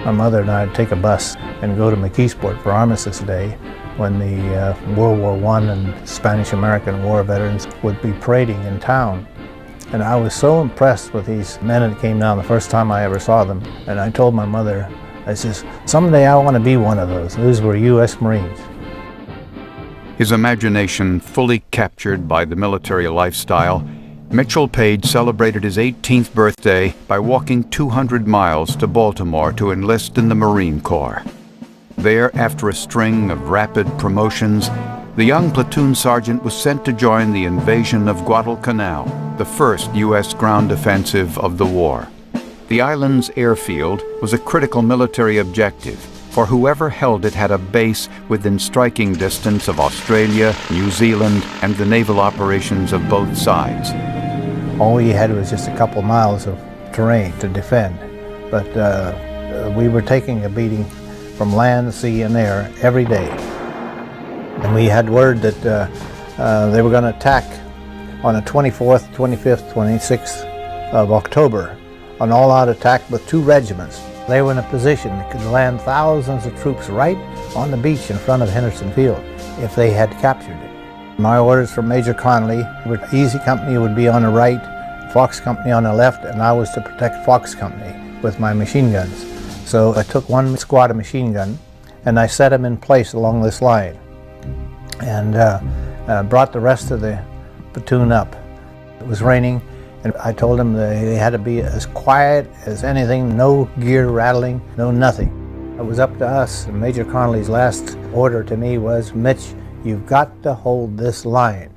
My mother and I would take a bus and go to McKeesport for Armistice Day, when the World War I and Spanish-American War veterans would be parading in town. And I was so impressed with these men that came down the first time I ever saw them. And I told my mother, I says, someday I want to be one of those. Those were U.S. Marines. His imagination fully captured by the military lifestyle, Mitchell Paige celebrated his 18th birthday by walking 200 miles to Baltimore to enlist in the Marine Corps. There, after a string of rapid promotions, the young platoon sergeant was sent to join the invasion of Guadalcanal, the first U.S. ground offensive of the war. The island's airfield was a critical military objective, for whoever held it had a base within striking distance of Australia, New Zealand, and the naval operations of both sides. All we had was just a couple miles of terrain to defend, but we were taking a beating from land, sea, and air every day. And we had word that they were going to attack on the 24th, 25th, 26th of October, an all-out attack with 2 regiments. They were in a position that could land thousands of troops right on the beach in front of Henderson Field if they had captured it. My orders from Major Connolly were Easy Company would be on the right, Fox Company on the left, and I was to protect Fox Company with my machine guns. So I took one squad of machine gun and I set them in place along this line and brought the rest of the platoon up. It was raining and I told them they had to be as quiet as anything, no gear rattling, no nothing. It was up to us, and Major Connolly's last order to me was, Mitch, you've got to hold this line.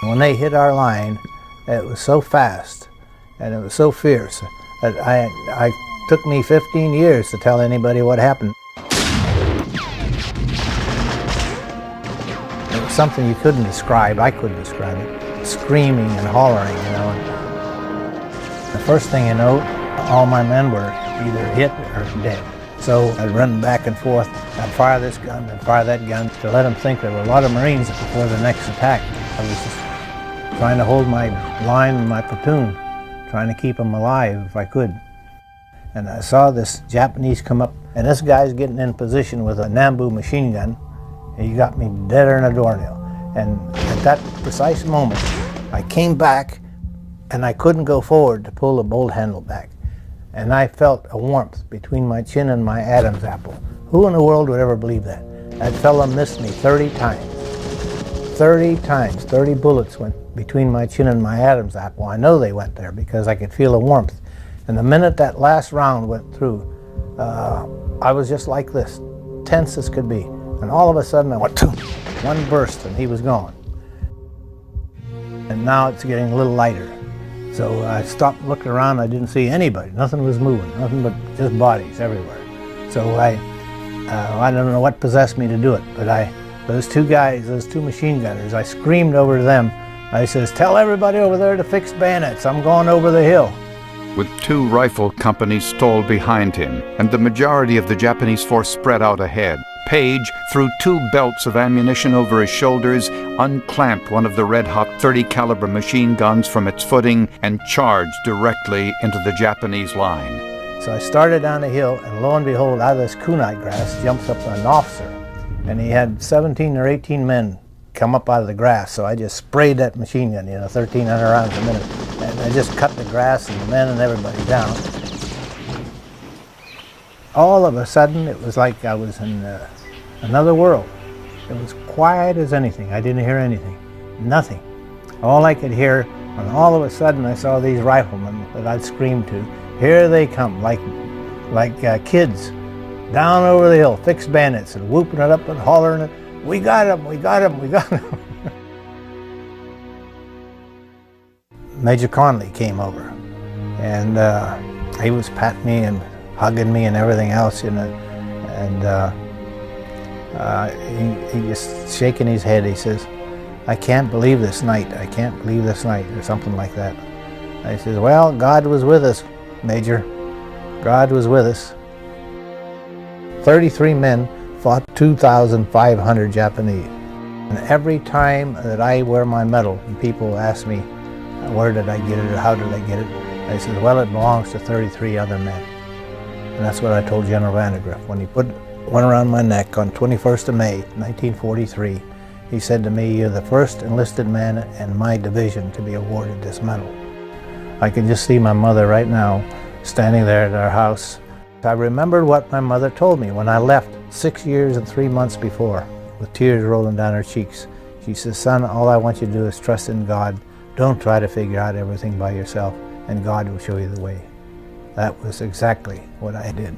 When they hit our line, it was so fast and it was so fierce that it took me 15 years to tell anybody what happened. It was something you couldn't describe. I couldn't describe it. Screaming and hollering, you know. And the first thing you know, all my men were either hit or dead. So I'd run back and forth. I'd fire this gun and fire that gun to let them think there were a lot of Marines before the next attack. I was just trying to hold my line and my platoon, trying to keep them alive if I could. And I saw this Japanese come up, and this guy's getting in position with a Nambu machine gun. He got me deader than a doornail. And at that precise moment, I came back and I couldn't go forward to pull the bolt handle back. And I felt a warmth between my chin and my Adam's apple. Who in the world would ever believe that? That fella missed me 30 times. 30 times, 30 bullets went between my chin and my Adam's apple. I know they went there because I could feel the warmth. And the minute that last round went through, I was just like this, tense as could be. And all of a sudden I went, one burst and he was gone. And now it's getting a little lighter. So I stopped looking around, I didn't see anybody, nothing was moving, nothing but just bodies everywhere. So I don't know what possessed me to do it, but those 2 guys, those 2 machine gunners, I screamed over to them. I says, tell everybody over there to fix bayonets, I'm going over the hill. With 2 rifle companies stalled behind him and the majority of the Japanese force spread out ahead, Paige threw 2 belts of ammunition over his shoulders, unclamped one of the red-hot .30 caliber machine guns from its footing, and charged directly into the Japanese line. So I started down the hill, and lo and behold, out of this kunai grass jumps up an officer. And he had 17 or 18 men come up out of the grass, so I just sprayed that machine gun, 1,300 rounds a minute. And I just cut the grass and the men and everybody down. All of a sudden, it was like I was in another world. It was quiet as anything. I didn't hear anything, nothing. All I could hear, and all of a sudden I saw these riflemen that I'd screamed to. Here they come, like kids, down over the hill, fixed bayonets, and whooping it up and hollering it. We got him, we got him, we got him. Major Connolly came over, and he was patting me and hugging me and everything else, and he just shaking his head. He says, I can't believe this night, I can't believe this night, or something like that. I says, well, God was with us, Major. God was with us. 33 men fought 2,500 Japanese. And every time that I wear my medal, and people ask me, Where did I get it, or how did I get it? I said, well, it belongs to 33 other men. And that's what I told General Vandegrift. When he put one around my neck on 21st of May, 1943, he said to me, you're the first enlisted man in my division to be awarded this medal. I can just see my mother right now standing there at our house. I remembered what my mother told me when I left 6 years and 3 months before, with tears rolling down her cheeks. She says, son, all I want you to do is trust in God. Don't try to figure out everything by yourself, and God will show you the way. That was exactly what I did.